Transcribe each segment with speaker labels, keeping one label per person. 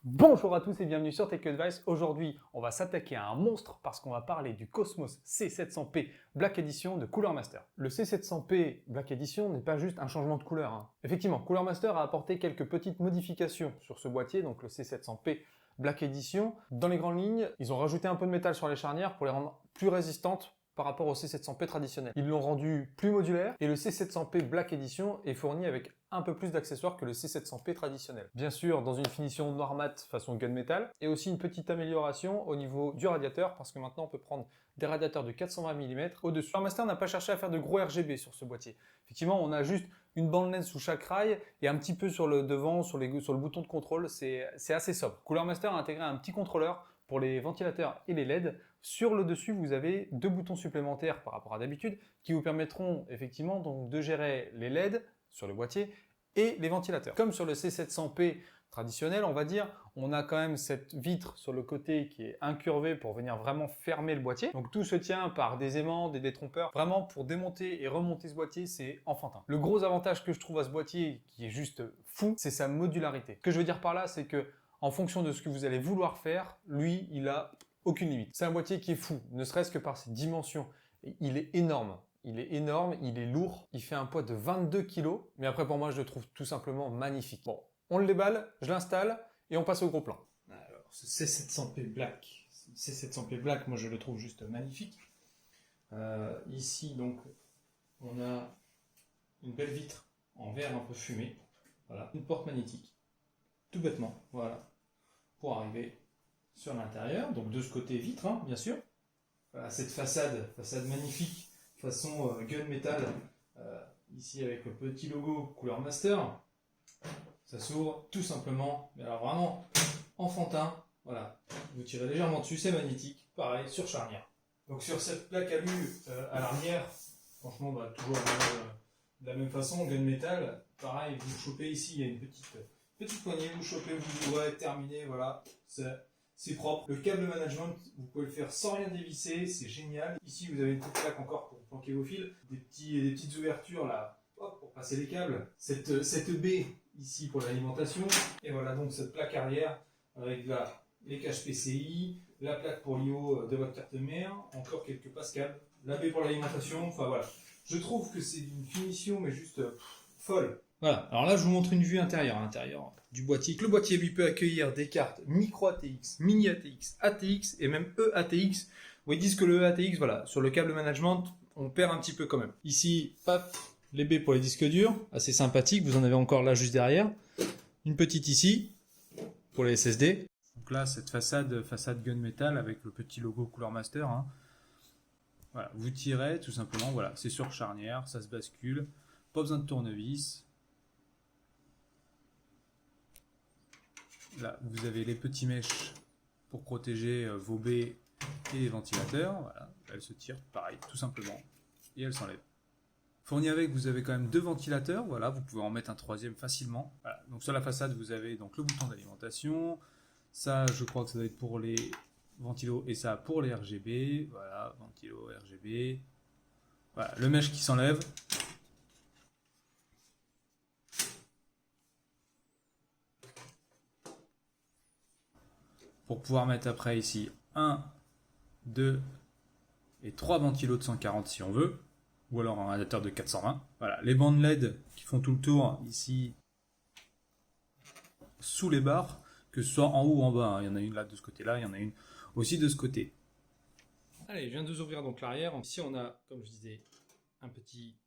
Speaker 1: Bonjour à tous et bienvenue sur Tech Advice. Aujourd'hui, on va s'attaquer à un monstre parce qu'on va parler du Cosmos C700P Black Edition de Cooler Master. Le C700P Black Edition n'est pas juste un changement de couleur, hein. Effectivement, Cooler Master a apporté quelques petites modifications sur ce boîtier, donc le C700P Black Edition. Dans les grandes lignes, ils ont rajouté un peu de métal sur les charnières pour les rendre plus résistantes par rapport au C700P traditionnel. Ils l'ont rendu plus modulaire et le C700P Black Edition est fourni avec un peu plus d'accessoires que le C700P traditionnel. Bien sûr, dans une finition noir mat façon gunmetal et aussi une petite amélioration au niveau du radiateur parce que maintenant on peut prendre des radiateurs de 420 mm au-dessus. Cooler Master n'a pas cherché à faire de gros RGB sur ce boîtier. Effectivement, on a juste une bande LED sous chaque rail et un petit peu sur le devant, sur le bouton de contrôle, c'est assez sobre. Cooler Master a intégré un petit contrôleur pour les ventilateurs et les LED. Sur le dessus, vous avez deux boutons supplémentaires par rapport à d'habitude qui vous permettront effectivement donc de gérer les LED sur le boîtier et les ventilateurs. Comme sur le C700P traditionnel, on va dire, on a quand même cette vitre sur le côté qui est incurvée pour venir vraiment fermer le boîtier. Donc tout se tient par des aimants, des détrompeurs. Vraiment, pour démonter et remonter ce boîtier, c'est enfantin. Le gros avantage que je trouve à ce boîtier, qui est juste fou, c'est sa modularité. Ce que je veux dire par là, c'est que en fonction de ce que vous allez vouloir faire, lui, il a aucune limite. C'est un boîtier qui est fou, ne serait-ce que par ses dimensions. Il est énorme. Il est énorme, il est lourd, il fait un poids de 22 kg, mais après pour moi je le trouve tout simplement magnifique. Bon, on le déballe, je l'installe et on passe au gros plan.
Speaker 2: Alors, ce C700P Black, moi je le trouve juste magnifique. Ici donc, on a une belle vitre en verre un peu fumé, voilà, une porte magnétique, tout bêtement, voilà, pour arriver sur l'intérieur. Donc de ce côté vitre, hein, bien sûr. Voilà, cette façade magnifique, façon gunmetal, ici avec le petit logo Cooler Master. Ça s'ouvre tout simplement, mais alors vraiment enfantin. Voilà, vous tirez légèrement dessus, c'est magnétique, pareil sur charnière. Donc sur cette plaque alu à l'arrière, franchement toujours de la même façon, gunmetal, pareil, vous chopez ici, il y a une petite poignée, vous chopez, vous ouvrez, terminé, voilà, c'est propre. Le câble management, vous pouvez le faire sans rien dévisser, c'est génial. Ici, vous avez une petite plaque encore pour planquer vos fils, des petites ouvertures là, hop, pour passer les câbles. Cette baie ici pour l'alimentation. Et voilà donc cette plaque arrière avec les caches PCI, la plaque pour l'IO de votre carte mère, encore quelques passes-câbles, la baie pour l'alimentation. Enfin voilà, je trouve que c'est une finition mais juste folle. Voilà, alors là je vous montre une vue intérieure du boîtier. Le boîtier lui peut accueillir des cartes micro ATX, mini ATX, ATX et même EATX. Ils disent que le EATX, voilà, sur le câble management, on perd un petit peu quand même. Ici, paf, les baies pour les disques durs, assez sympathique, vous en avez encore là juste derrière. Une petite ici, pour les SSD. Donc là, cette façade gunmetal avec le petit logo Cooler Master. Hein. Voilà, vous tirez tout simplement, voilà, c'est sur charnière, ça se bascule, pas besoin de tournevis. Là, vous avez les petits mèches pour protéger vos baies et les ventilateurs. Voilà, elles se tirent, pareil, tout simplement, et elles s'enlèvent. Fourni avec, vous avez quand même deux ventilateurs. Voilà, vous pouvez en mettre un troisième facilement. Voilà, donc sur la façade, vous avez donc le bouton d'alimentation. Ça, je crois que ça doit être pour les ventilos et ça pour les RGB. Voilà, ventilo, RGB. Voilà, le mèche qui s'enlève. Pour pouvoir mettre après ici 1, 2 et 3 ventilos de 140 si on veut, ou alors un radiateur de 420. Voilà, les bandes LED qui font tout le tour ici sous les barres, que ce soit en haut ou en bas, hein. Il y en a une là de ce côté-là, il y en a une aussi de ce côté. Allez, je viens de vous ouvrir donc l'arrière. Ici on a, comme je disais, un petit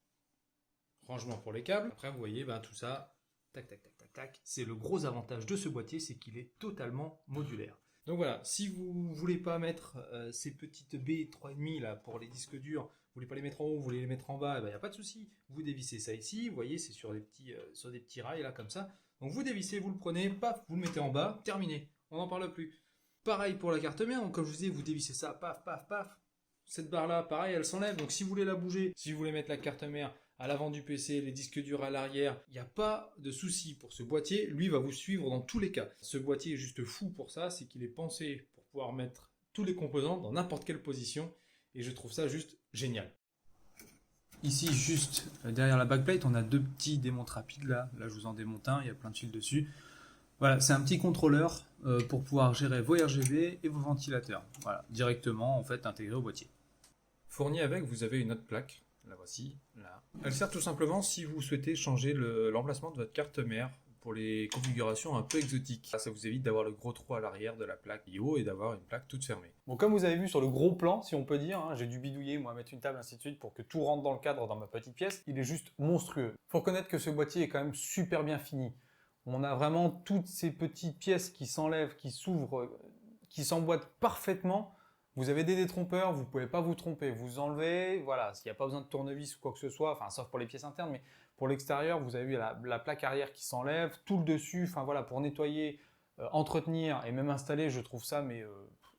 Speaker 2: rangement pour les câbles. Après vous voyez tout ça, tac tac tac tac tac. C'est le gros avantage de ce boîtier, c'est qu'il est totalement modulaire. Donc voilà, si vous voulez pas mettre ces petites baies 3,5 là pour les disques durs, vous voulez pas les mettre en haut, vous voulez les mettre en bas, il n'y a pas de souci. Vous dévissez ça ici, vous voyez, c'est sur des petits rails là comme ça. Donc vous dévissez, vous le prenez, paf, vous le mettez en bas, terminé, on n'en parle plus. Pareil pour la carte mère, donc comme je vous disais, vous dévissez ça, paf, paf, paf. Cette barre là, pareil, elle s'enlève, donc si vous voulez la bouger, si vous voulez mettre la carte mère à l'avant du PC, les disques durs à l'arrière, il n'y a pas de souci pour ce boîtier, lui va vous suivre dans tous les cas. Ce boîtier est juste fou pour ça, c'est qu'il est pensé pour pouvoir mettre tous les composants dans n'importe quelle position, et je trouve ça juste génial. Ici, juste derrière la backplate, on a deux petits démontes rapides là, je vous en démonte un, il y a plein de fils dessus.
Speaker 1: Voilà, c'est un petit contrôleur pour pouvoir gérer vos RGB et vos ventilateurs. Voilà, directement en fait intégré au boîtier. Fourni avec, vous avez une autre plaque. La voici, là. Elle sert tout simplement si vous souhaitez changer l'emplacement de votre carte mère pour les configurations un peu exotiques. Ça vous évite d'avoir le gros trou à l'arrière de la plaque IO et d'avoir une plaque toute fermée. Bon, comme vous avez vu sur le gros plan, si on peut dire, hein, j'ai dû bidouiller, moi, mettre une table, ainsi de suite, pour que tout rentre dans le cadre dans ma petite pièce. Il est juste monstrueux. Faut reconnaître que ce boîtier est quand même super bien fini. On a vraiment toutes ces petites pièces qui s'enlèvent, qui s'ouvrent, qui s'emboîtent parfaitement. Vous avez des détrompeurs, vous ne pouvez pas vous tromper. Vous enlevez, voilà, s'il n'y a pas besoin de tournevis ou quoi que ce soit, enfin, sauf pour les pièces internes, mais pour l'extérieur, vous avez vu la plaque arrière qui s'enlève, tout le dessus, enfin voilà, pour nettoyer, entretenir et même installer, je trouve ça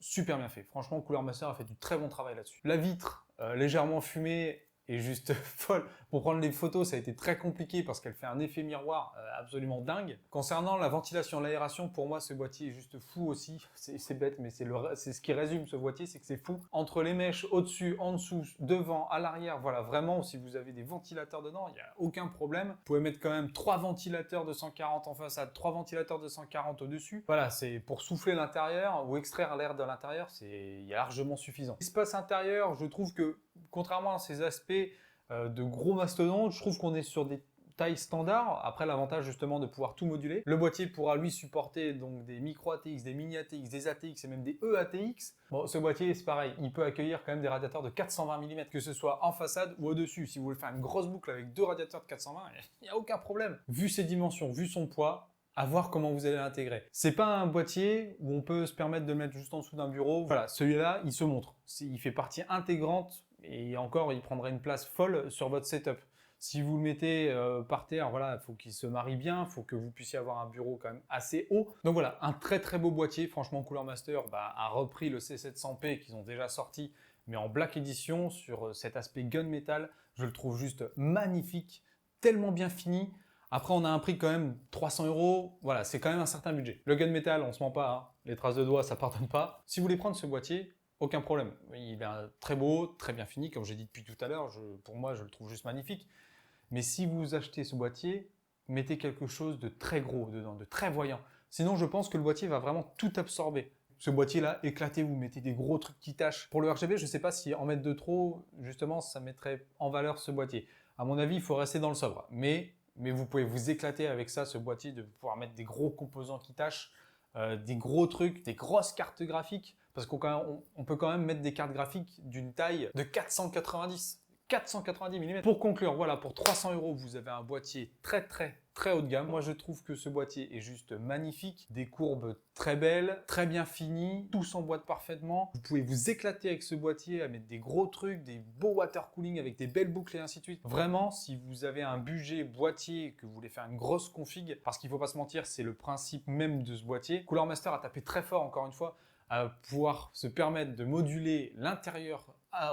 Speaker 1: super bien fait. Franchement, Cooler Master a fait du très bon travail là-dessus. La vitre, légèrement fumée, est juste folle. Pour prendre les photos, ça a été très compliqué parce qu'elle fait un effet miroir absolument dingue. Concernant la ventilation, l'aération, pour moi, ce boîtier est juste fou aussi. C'est bête, mais c'est ce qui résume ce boîtier, c'est que c'est fou. Entre les mèches, au-dessus, en dessous, devant, à l'arrière, voilà, vraiment, si vous avez des ventilateurs dedans, il n'y a aucun problème. Vous pouvez mettre quand même 3 ventilateurs de 140 en façade, 3 ventilateurs de 140 au-dessus. Voilà, c'est pour souffler l'intérieur ou extraire l'air de l'intérieur, il y a largement suffisant. L'espace intérieur, je trouve que, contrairement à ces aspects de gros mastodontes, je trouve qu'on est sur des tailles standards. Après, l'avantage justement de pouvoir tout moduler. Le boîtier pourra lui supporter donc des micro ATX, des mini ATX, des ATX et même des EATX. Bon, ce boîtier, c'est pareil, il peut accueillir quand même des radiateurs de 420 mm, que ce soit en façade ou au-dessus. Si vous voulez faire une grosse boucle avec 2 radiateurs de 420, il n'y a aucun problème. Vu ses dimensions, vu son poids, à voir comment vous allez l'intégrer. C'est pas un boîtier où on peut se permettre de le mettre juste en dessous d'un bureau. Voilà, celui-là, il se montre. Il fait partie intégrante et encore, il prendrait une place folle sur votre setup. Si vous le mettez par terre, voilà, il faut qu'il se marie bien, il faut que vous puissiez avoir un bureau quand même assez haut. Donc voilà, un très très beau boîtier. Franchement, Cooler Master a repris le C700P qu'ils ont déjà sorti, mais en Black Edition, sur cet aspect gunmetal. Je le trouve juste magnifique, tellement bien fini. Après, on a un prix quand même 300 €. Voilà, c'est quand même un certain budget. Le gunmetal, on se ment pas, hein. Les traces de doigts, ça pardonne pas. Si vous voulez prendre ce boîtier, aucun problème. Il est très beau, très bien fini, comme j'ai dit depuis tout à l'heure. Pour moi, je le trouve juste magnifique. Mais si vous achetez ce boîtier, mettez quelque chose de très gros dedans, de très voyant. Sinon, je pense que le boîtier va vraiment tout absorber. Ce boîtier-là, éclaté, vous mettez des gros trucs qui tâchent. Pour le RGB, je ne sais pas si en mettre de trop, justement, ça mettrait en valeur ce boîtier. À mon avis, il faut rester dans le sobre. Mais vous pouvez vous éclater avec ça, ce boîtier, de pouvoir mettre des gros composants qui tâchent, des gros trucs, des grosses cartes graphiques. Parce qu'on peut quand même mettre des cartes graphiques d'une taille de 490 mm. Pour conclure, voilà, pour 300 €, vous avez un boîtier très haut de gamme. Moi, je trouve que ce boîtier est juste magnifique. Des courbes très belles, très bien finies, tout s'emboîte parfaitement. Vous pouvez vous éclater avec ce boîtier, à mettre des gros trucs, des beaux water cooling avec des belles boucles et ainsi de suite. Vraiment, si vous avez un budget boîtier, que vous voulez faire une grosse config, parce qu'il ne faut pas se mentir, c'est le principe même de ce boîtier. Cooler Master a tapé très fort, encore une fois, à pouvoir se permettre de moduler l'intérieur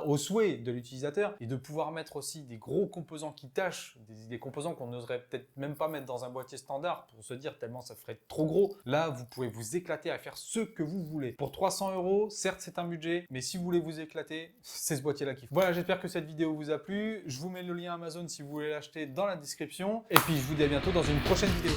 Speaker 1: au souhait de l'utilisateur et de pouvoir mettre aussi des gros composants qui tâchent, des composants qu'on n'oserait peut-être même pas mettre dans un boîtier standard pour se dire tellement ça ferait trop gros. Là, vous pouvez vous éclater à faire ce que vous voulez. Pour 300 €, certes c'est un budget, mais si vous voulez vous éclater, c'est ce boîtier-là qu'il faut. Voilà, j'espère que cette vidéo vous a plu. Je vous mets le lien Amazon si vous voulez l'acheter dans la description. Et puis je vous dis à bientôt dans une prochaine vidéo.